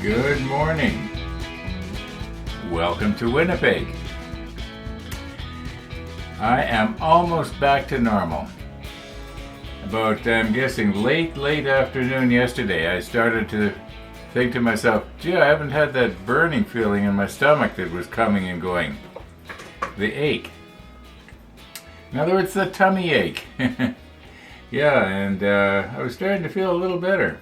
Good morning. Welcome to Winnipeg. I am almost back to normal. About, I'm guessing, late afternoon yesterday, I started to think to myself, gee, I haven't had that burning feeling in my stomach that was coming and going. The ache. In other words, the tummy ache. Yeah, and I was starting to feel a little better.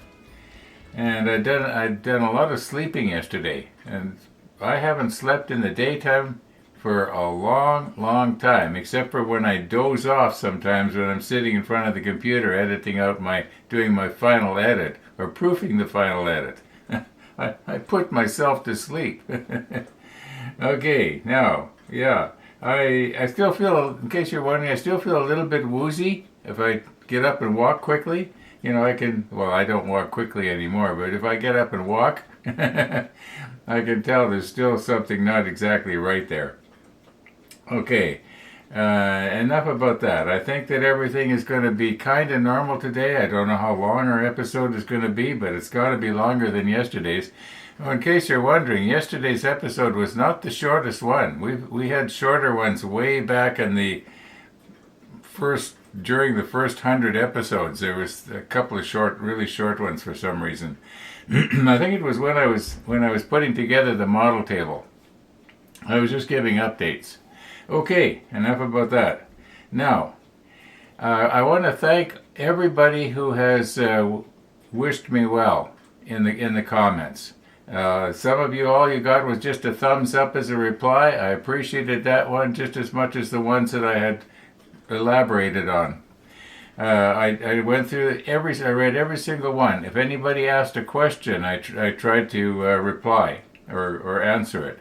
And I'd done a lot of sleeping yesterday, and I haven't slept in the daytime for a long time, except for when I doze off sometimes when I'm sitting in front of the computer doing my final edit, or proofing the final edit. I put myself to sleep. Okay, now, yeah, I still feel, in case you're wondering, I still feel a little bit woozy if I get up and walk quickly. You know, I don't walk quickly anymore, but if I get up and walk, I can tell there's still something not exactly right there. Okay, enough about that. I think that everything is going to be kind of normal today. I don't know how long our episode is going to be, but it's got to be longer than yesterday's. Well, in case you're wondering, yesterday's episode was not the shortest one. We had shorter ones way back in the during the first 100 episodes. There was a couple of really short ones for some reason. I think it was when I was putting together the model table. I was just giving updates. Okay, enough about that. Now, I want to thank everybody who has wished me well in the comments. Some of you, all you got was just a thumbs up as a reply. I appreciated that one just as much as the ones that I had elaborated on. I went through I read every single one. If anybody asked a question, I tried to reply or answer it.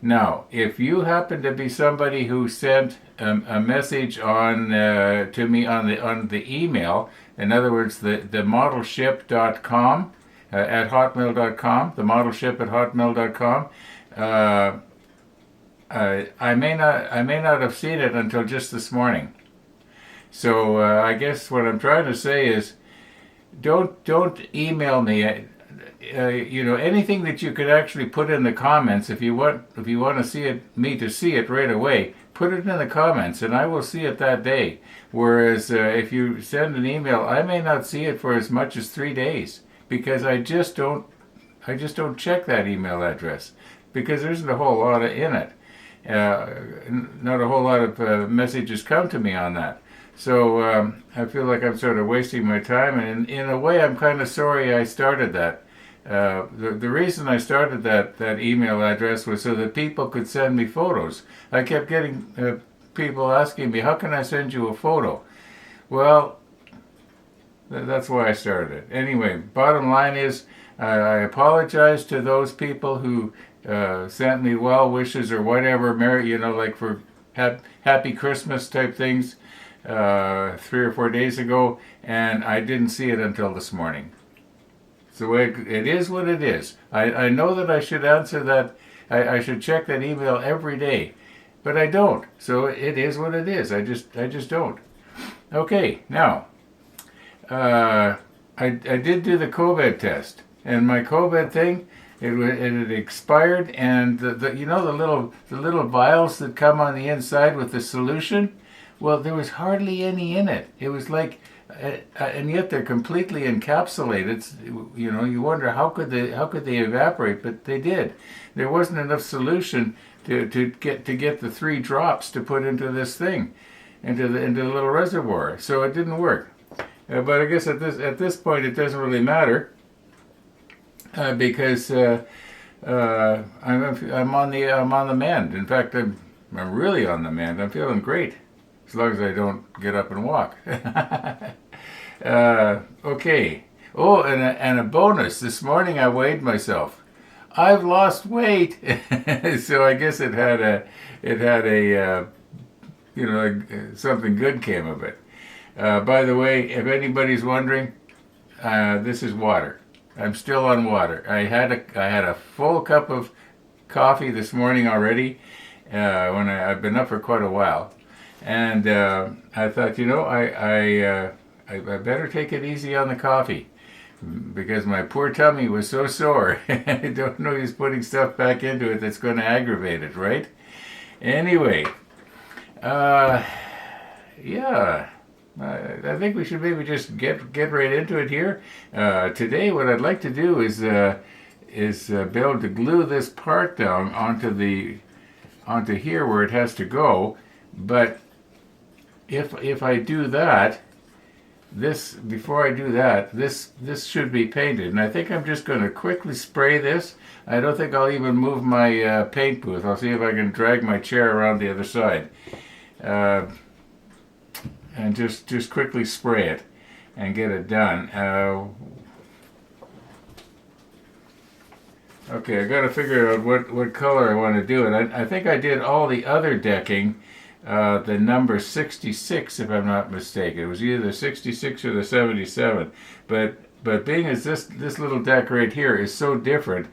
Now, if you happen to be somebody who sent a message to me on the email, in other words, the modelship.com at hotmail.com, the modelship at hotmail.com, I may not have seen it until just this morning. So I guess what I'm trying to say is, don't email me. Anything that you could actually put in the comments. If you want to see me to see it right away, put it in the comments, and I will see it that day. Whereas if you send an email, I may not see it for as much as 3 days, because I just don't check that email address, because there isn't a whole lot in it. Not a whole lot of messages come to me on that. So I feel like I'm sort of wasting my time, and in a way I'm kind of sorry I started that. The reason I started that email address was so that people could send me photos. I kept getting people asking me, how can I send you a photo? Well, that's why I started it. Anyway, bottom line is, I apologize to those people who sent me well wishes or whatever, like for happy Christmas type things 3 or 4 days ago, and I didn't see it until this morning. So it is what it is. I know that I should answer that. I should check that email every day, but I don't. So it is what it is. I just don't. Okay, now I did do the COVID test, and my COVID thing, it had expired, and the little vials that come on the inside with the solution, well, there was hardly any in it. It was like, and yet they're completely encapsulated. You wonder how could they evaporate, but they did. There wasn't enough solution to get the 3 drops to put into this thing, into the little reservoir. So it didn't work. But I guess at this point it doesn't really matter, because I'm on the mend. In fact, I'm really on the mend. I'm feeling great, as long as I don't get up and walk. Okay. Oh, and a bonus. This morning I weighed myself. I've lost weight. So I guess it had a something good came of it. By the way, if anybody's wondering, this is water. I'm still on water. I had a full cup of coffee this morning already. When I've been up for quite a while, and I thought, I better take it easy on the coffee. because my poor tummy was so sore. I don't know he's putting stuff back into it that's going to aggravate it, right? Anyway, yeah. I think we should maybe just get right into it here. Today, what I'd like to do is be able to glue this part down onto here where it has to go. But if I do that, before I do that, this should be painted, and I think I'm just going to quickly spray this. I don't think I'll even move my paint booth. I'll see if I can drag my chair around the other side. And just quickly spray it and get it done. Okay, I got to figure out what color I want to do it. I think I did all the other decking, the number 66, if I'm not mistaken. It was either the 66 or the 77. But being as this little deck right here is so different,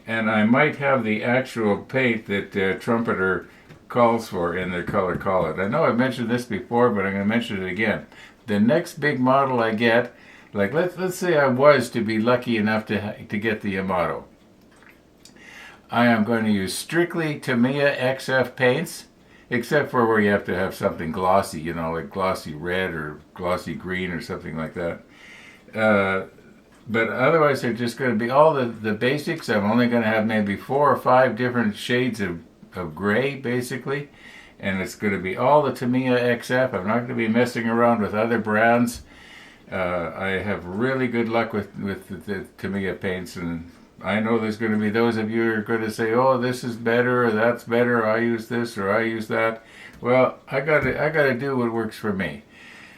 and I might have the actual paint that Trumpeter calls for in their color call-it. I know I've mentioned this before, but I'm going to mention it again. The next big model I get, like let's say I was to be lucky enough to get the Yamato, I am going to use strictly Tamiya XF paints, except for where you have to have something glossy, you know, like glossy red or glossy green or something like that. But otherwise, they're just going to be all the basics. I'm only going to have maybe 4 or 5 different shades of gray, basically, and it's going to be all the Tamiya XF. I'm not going to be messing around with other brands. I have really good luck with the Tamiya paints, and I know there's going to be those of you who are going to say, "Oh, this is better, or that's better. Or I use this, or I use that." Well, I got to do what works for me.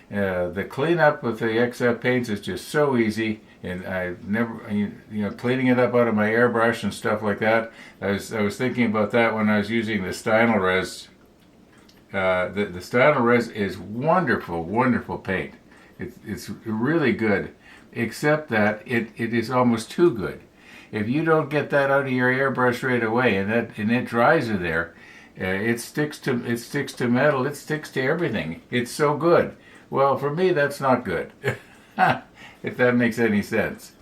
The cleanup with the XF paints is just so easy. And I never, cleaning it up out of my airbrush and stuff like that. I was thinking about that when I was using the Stynylrez. The Stynylrez is wonderful, wonderful paint. It's really good, except that it is almost too good. If you don't get that out of your airbrush right away, and it dries in there, it sticks to metal. It sticks to everything. It's so good. Well, for me, that's not good. If that makes any sense.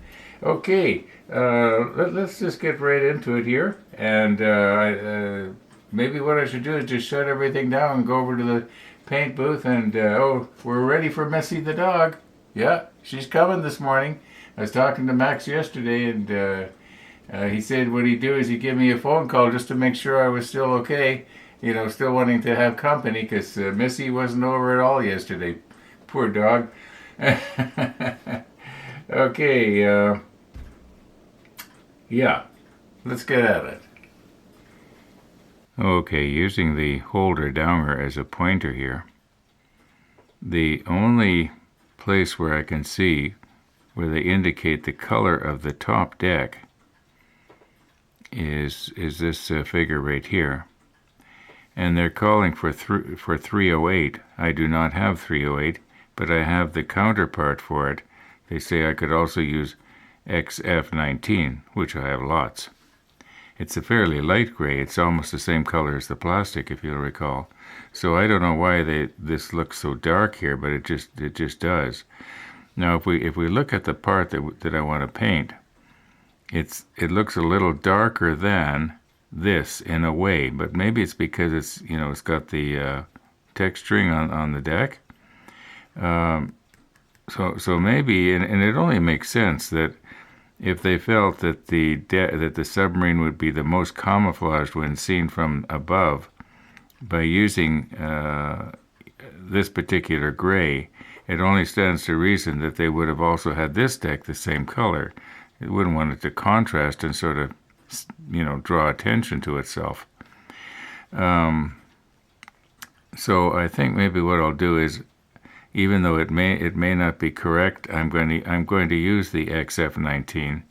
Okay, let's just get right into it here. And maybe what I should do is just shut everything down and go over to the paint booth. And we're ready for Messy the dog. Yeah, she's coming this morning. I was talking to Max yesterday, and he said what he'd do is he'd give me a phone call just to make sure I was still okay. Still wanting to have company, because Missy wasn't over at all yesterday. Poor dog. Okay, yeah, let's get at it. Okay, using the holder downer as a pointer here, the only place where I can see where they indicate the color of the top deck is this figure right here. And they're calling for 308. I do not have 308, but I have the counterpart for it. They say I could also use XF19, which I have lots. It's a fairly light gray. It's almost the same color as the plastic, if you'll recall. So I don't know why this looks so dark here, but it just does. Now, if we look at the part that I want to paint, it looks a little darker than this in a way, but maybe it's because it's got the texturing on the deck. So maybe, and it only makes sense that if they felt that the submarine would be the most camouflaged when seen from above, by using this particular gray, it only stands to reason that they would have also had this deck the same color. It wouldn't want it to contrast and sort of, draw attention to itself. So I think maybe what I'll do is, even though it may not be correct, I'm going to use the XF19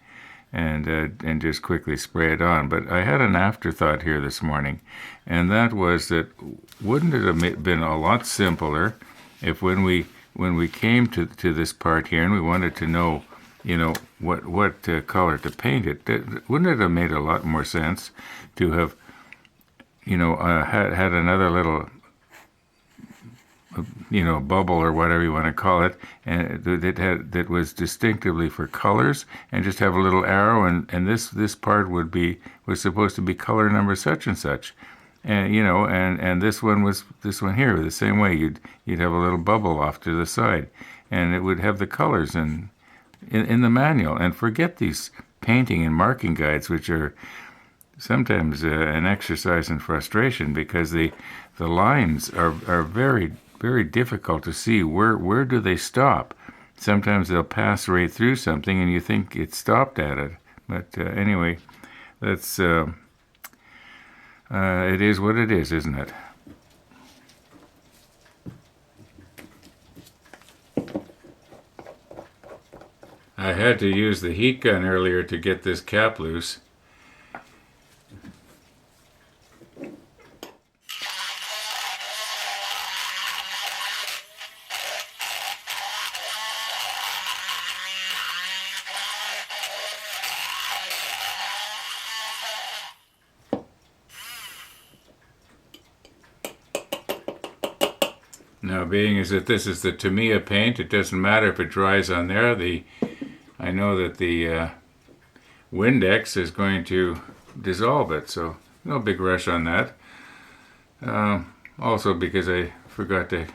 and just quickly spray it on. But I had an afterthought here this morning, and that was that wouldn't it have been a lot simpler if when we came to this part here and we wanted to know, what color to paint it, wouldn't it have made a lot more sense to have, had another little bubble or whatever you want to call it, and that was distinctively for colors, and just have a little arrow, and this part was supposed to be color number such and such, and this one here the same way. You'd have a little bubble off to the side, and it would have the colors in the manual. And forget these painting and marking guides, which are sometimes an exercise in frustration, because the lines are very, very difficult to see. Where do they stop? Sometimes they'll pass right through something and you think it stopped at it. But anyway, that's it is what it is, isn't it? I had to use the heat gun earlier to get this cap loose. Now, being as that this is the Tamiya paint, it doesn't matter if it dries on there. I know that the Windex is going to dissolve it, so no big rush on that. Also, because I forgot to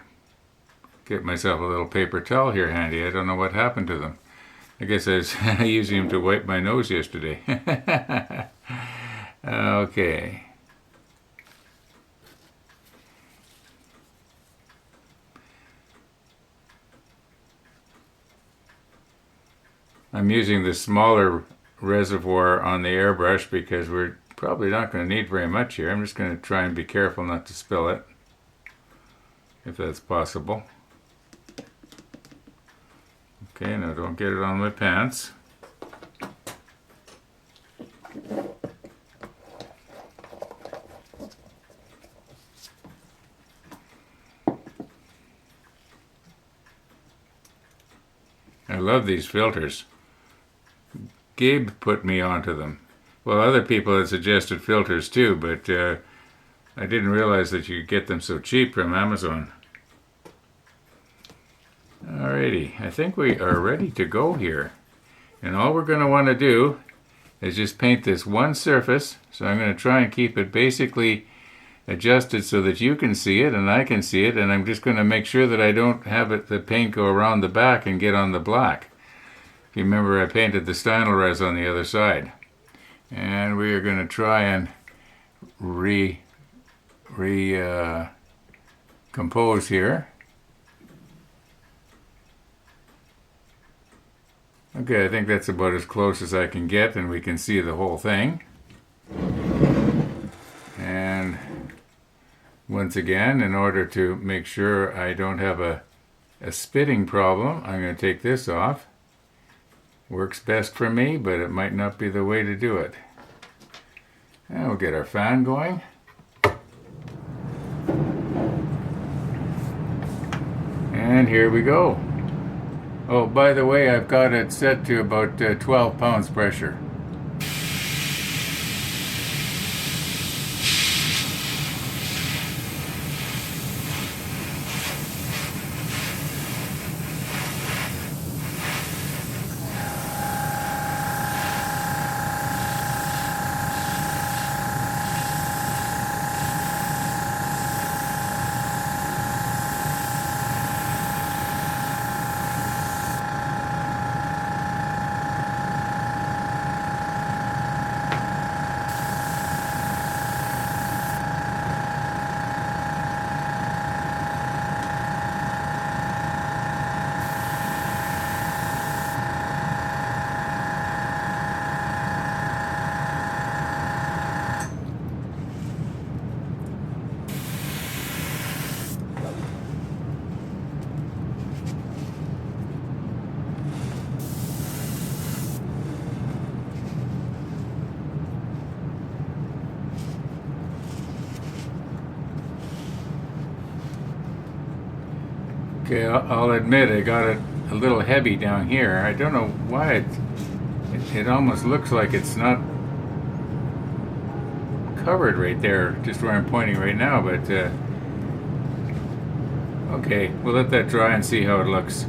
get myself a little paper towel here handy. I don't know what happened to them. I guess I was using them to wipe my nose yesterday. Okay. I'm using the smaller reservoir on the airbrush because we're probably not going to need very much here. I'm just going to try and be careful not to spill it, if that's possible. Okay, now don't get it on my pants. I love these filters. Gabe put me onto them. Well, other people had suggested filters too, but I didn't realize that you could get them so cheap from Amazon. Alrighty, I think we are ready to go here. And all we're going to want to do is just paint this one surface. So I'm going to try and keep it basically adjusted so that you can see it and I can see it, and I'm just going to make sure that I don't have the paint go around the back and get on the black. If you remember, I painted the Stynylrez on the other side. And we are going to try and compose here. Okay, I think that's about as close as I can get, and we can see the whole thing. And once again, in order to make sure I don't have a spitting problem, I'm going to take this off. Works best for me, but it might not be the way to do it. And we'll get our fan going. And here we go. Oh, by the way, I've got it set to about 12 pounds pressure. Okay, I'll admit I got it a little heavy down here. I don't know why it almost looks like it's not covered right there, just where I'm pointing right now, but Okay, we'll let that dry and see how it looks.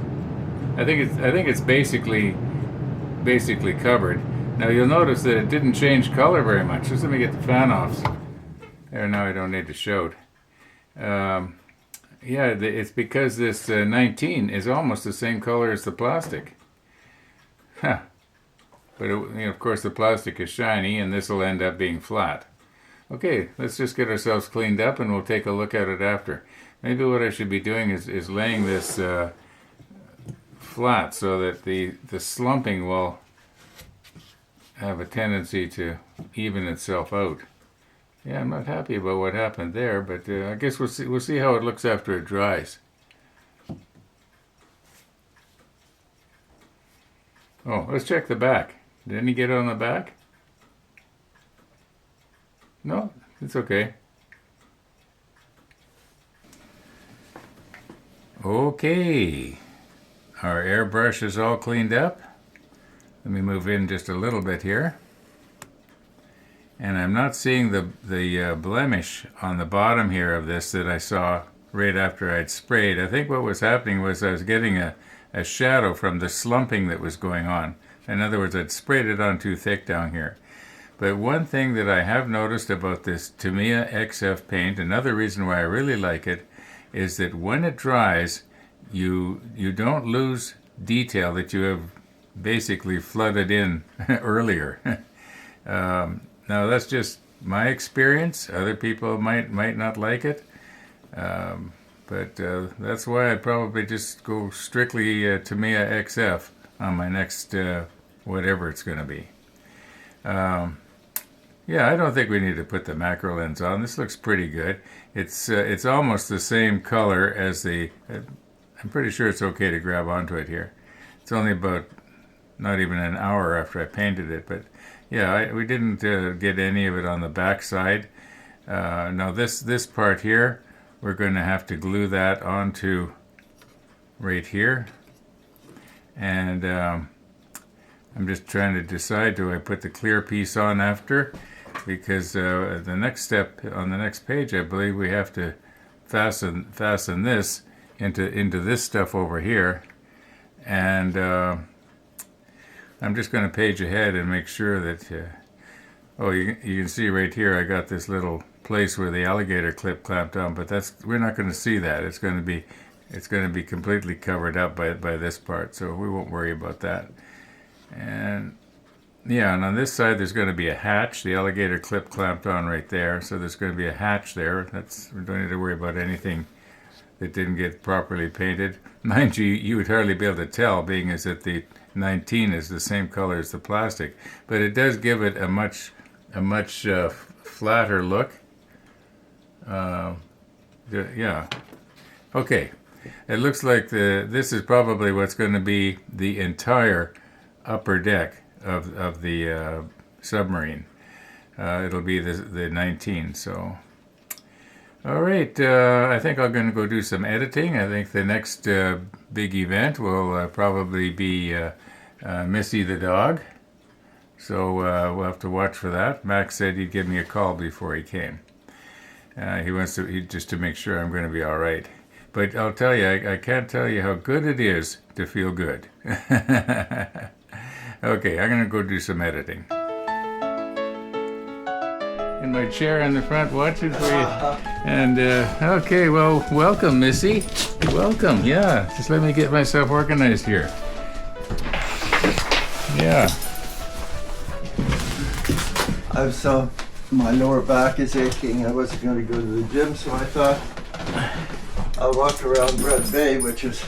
I think it's basically covered. Now you'll notice that it didn't change color very much. Just let me get the fan off. There, now I don't need to show it. Yeah, it's because this 19 is almost the same color as the plastic. Huh. But of course the plastic is shiny and this will end up being flat. Okay, let's just get ourselves cleaned up and we'll take a look at it after. Maybe what I should be doing is laying this flat so that the slumping will have a tendency to even itself out. Yeah, I'm not happy about what happened there, but I guess we'll see how it looks after it dries. Oh, let's check the back. Did any get on the back? No, it's okay. Okay, our airbrush is all cleaned up. Let me move in just a little bit here. And I'm not seeing the blemish on the bottom here of this that I saw right after I'd sprayed. I think what was happening was I was getting a shadow from the slumping that was going on. In other words, I'd sprayed it on too thick down here. But one thing that I have noticed about this Tamiya XF paint, another reason why I really like it, is that when it dries, you don't lose detail that you have basically flooded in earlier. Now that's just my experience. Other people might not like it, but that's why I'd probably just go strictly Tamiya XF on my next whatever it's going to be. Yeah, I don't think we need to put the macro lens on. This looks pretty good. It's almost the same color as the. I'm pretty sure it's okay to grab onto it here. It's only about not even an hour after I painted it, but yeah, we didn't get any of it on the back side. Now this part here, we're going to have to glue that onto right here, and I'm just trying to decide, do I put the clear piece on after? Because the next step on the next page, I believe we have to fasten this into this stuff over here, and I'm just going to page ahead and make sure that oh, you can see right here I got this little place where the alligator clip clamped on, but we're not going to see that. It's going to be completely covered up by this part, so we won't worry about that. And yeah, and on this side there's going to be a hatch. The alligator clip clamped on right there, so there's going to be a hatch there. We don't need to worry about anything that didn't get properly painted. Mind you, you would hardly be able to tell, being as that the 19 is the same color as the plastic, but it does give it a much flatter look. Yeah. Okay. It looks like this is probably what's going to be the entire upper deck of the submarine. It'll be the 19. So, all right. I think I'm going to go do some editing. I think the next big event will probably be Missy the dog. So we'll have to watch for that. Max said he'd give me a call before he came. He wants just to make sure I'm going to be all right. But I'll tell you, I can't tell you how good it is to feel good. Okay, I'm going to go do some editing. In my chair in the front watching for you. And, okay, well, welcome, Missy. Welcome, yeah. Just let me get myself organized here. Yeah. My lower back is aching. I wasn't going to go to the gym, so I thought I'll walk around Red Bay, which is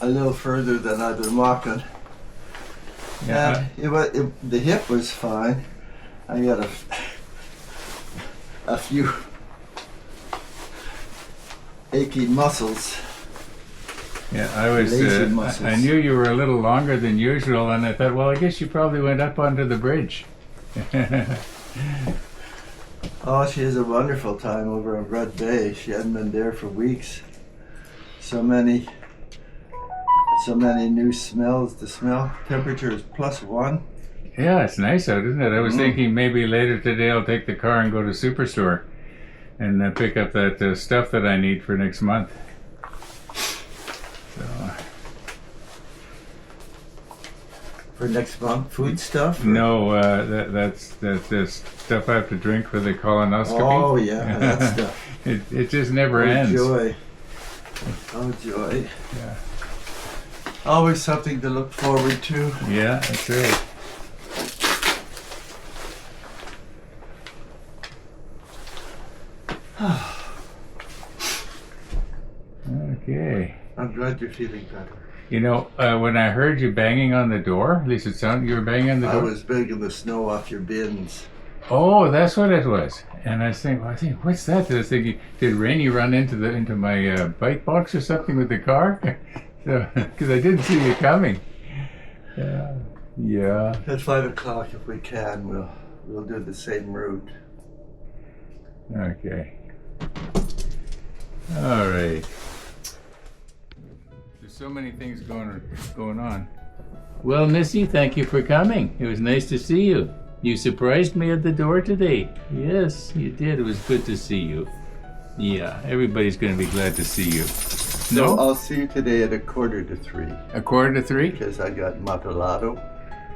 a little further than I've been walking. Yeah. The hip was fine. I got a few aching muscles. Yeah, I knew you were a little longer than usual, and I thought, well, I guess you probably went up onto the bridge. Oh, she has a wonderful time over on Red Bay. She hadn't been there for weeks. So many new smells. The smell temperature is +1. Yeah, it's nice out, isn't it? I was thinking maybe later today I'll take the car and go to Superstore and pick up that stuff that I need for next month. So, For next month, food stuff? Or? no, that's stuff I have to drink for the colonoscopy. Oh yeah, that stuff. It just never Oh ends. joy. Oh joy. Yeah. Always something to look forward to. Yeah, that's right. Okay. I'm glad you're feeling better. You know, when I heard you banging on the door, at least it sounded you were banging on the I door. was banging the snow off your bins. Oh, that's what it was. And I was thinking, what's that? I was thinking, did Rainey run into my bike box or something with the car? Because I didn't see you coming. Yeah. At 5 o'clock, if we can, we'll do the same route. Okay. All right. There's so many things going on. Well, Missy, thank you for coming. It was nice to see you. You surprised me at the door today. Yes, you did. It was good to see you. Yeah, everybody's going to be glad to see you. So I'll see you today at 2:45. 2:45? Because I got muddle.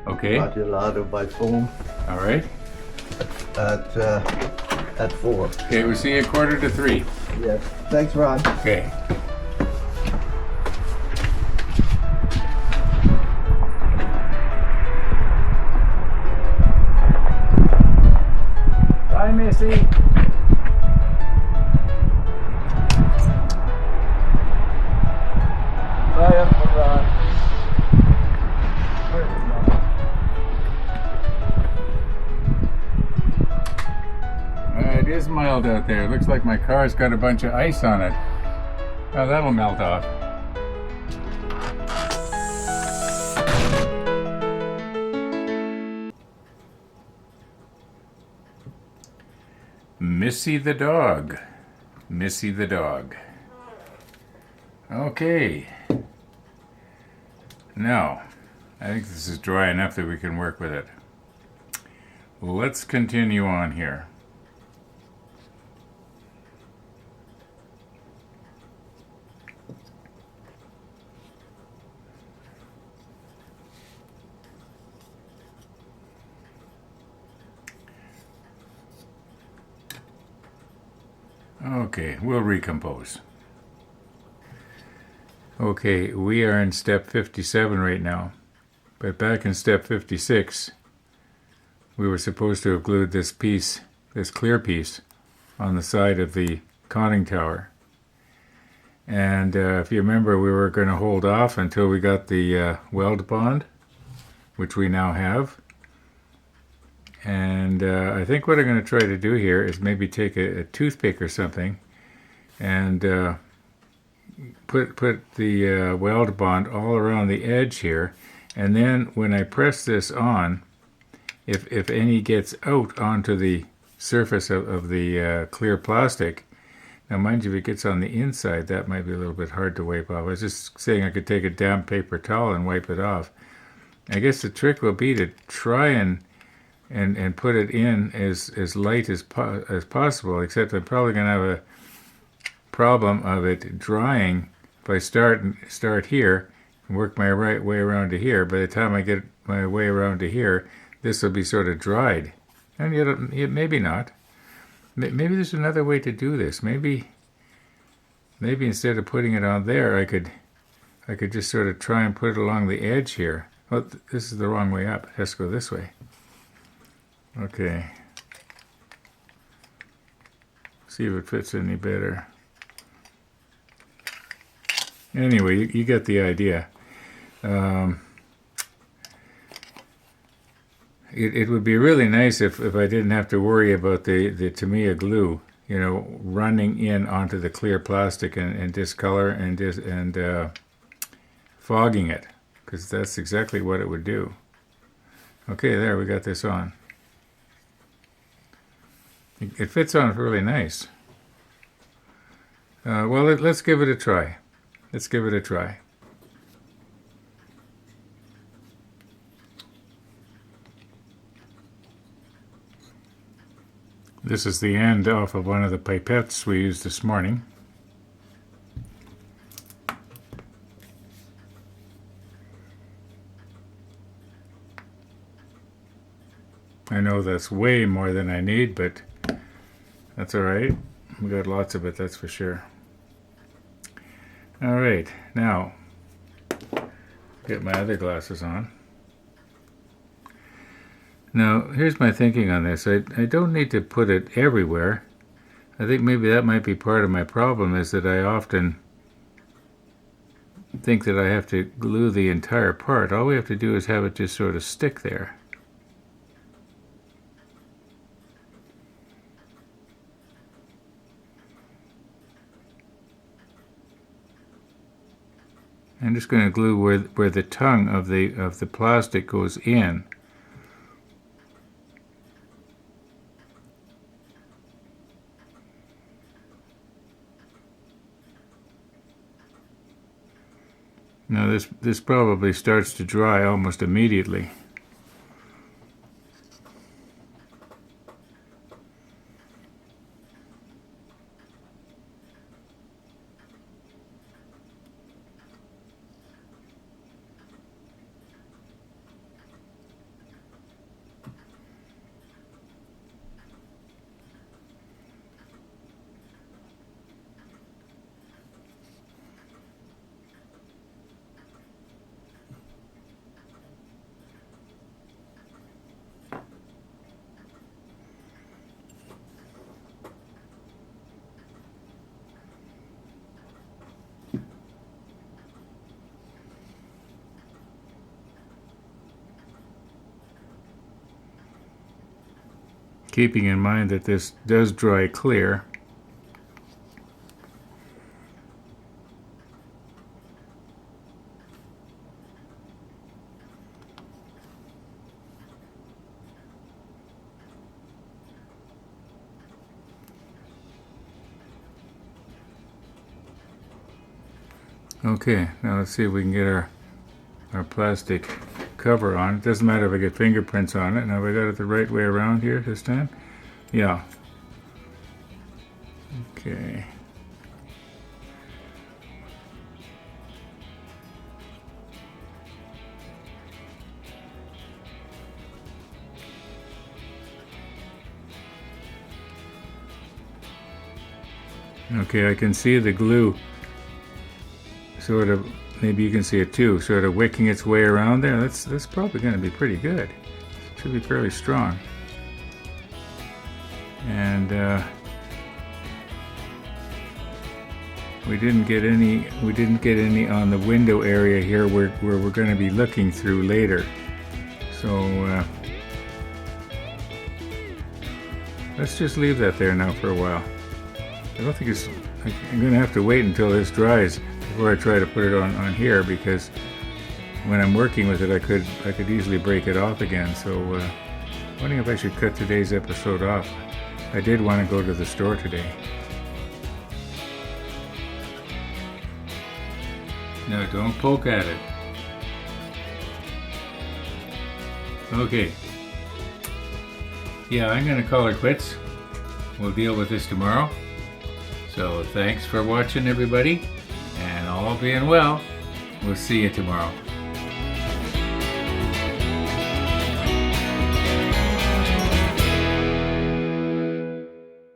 Okay. Muddle by phone All right. at 4. Okay, we'll see you at 2:45. Yes. Thanks, Ron. Okay. Bye, Missy. Bye, Uncle Ron. Where is Mom? It is mild out there. Looks like my car's got a bunch of ice on it. Oh, that'll melt off. Missy the dog. Missy the dog. Okay. Now, I think this is dry enough that we can work with it. Let's continue on here. Okay, we'll recompose. Okay, we are in step 57 right now, but back in step 56, we were supposed to have glued this piece, this clear piece, on the side of the conning tower. And if you remember, we were going to hold off until we got the weld bond, which we now have. And I think what I'm going to try to do here is maybe take a toothpick or something and put the weld bond all around the edge here. And then when I press this on, if any gets out onto the surface of the clear plastic, now mind you, if it gets on the inside, that might be a little bit hard to wipe off. I was just saying I could take a damp paper towel and wipe it off. I guess the trick will be to try and put it in as light as possible, except I'm probably going to have a problem of it drying if I start here and work my right way around to here. By the time I get my way around to here, this will be sort of dried. And yet maybe not. Maybe there's another way to do this. Maybe instead of putting it on there, I could just sort of try and put it along the edge here. Oh, this is the wrong way up. It has to go this way. Okay. See if it fits any better. Anyway, you get the idea. It would be really nice if I didn't have to worry about the Tamiya glue, you know, running in onto the clear plastic and discolor and fogging it, because that's exactly what it would do. Okay, there, we got this on. It fits on really nice. Well, let's give it a try. Let's give it a try. This is the end off of one of the pipettes we used this morning. I know that's way more than I need, but that's all right. We got lots of it, that's for sure. All right, now get my other glasses on. Now, here's my thinking on this. I don't need to put it everywhere. I think maybe that might be part of my problem, is that I often think that I have to glue the entire part. All we have to do is have it just sort of stick there. I'm just going to glue where the tongue of the plastic goes in. Now this probably starts to dry almost immediately. Keeping in mind that this does dry clear. Okay, now let's see if we can get our plastic cover on. It doesn't matter if I get fingerprints on it. Now, have I got it the right way around here this time? Yeah. Okay. Okay, I can see the glue sort of, maybe you can see it too, sort of wicking its way around there. That's probably going to be pretty good. Should be fairly strong. And we didn't get any on the window area here where we're going to be looking through later. So let's just leave that there now for a while. I don't think I'm going to have to wait until this dries before I try to put it on here, because when I'm working with it, I could easily break it off again. So wondering if I should cut today's episode off. I did want to go to the store today. No, don't poke at it. Okay. Yeah, I'm going to call it quits. We'll deal with this tomorrow. So thanks for watching, everybody. And all being well, we'll see you tomorrow.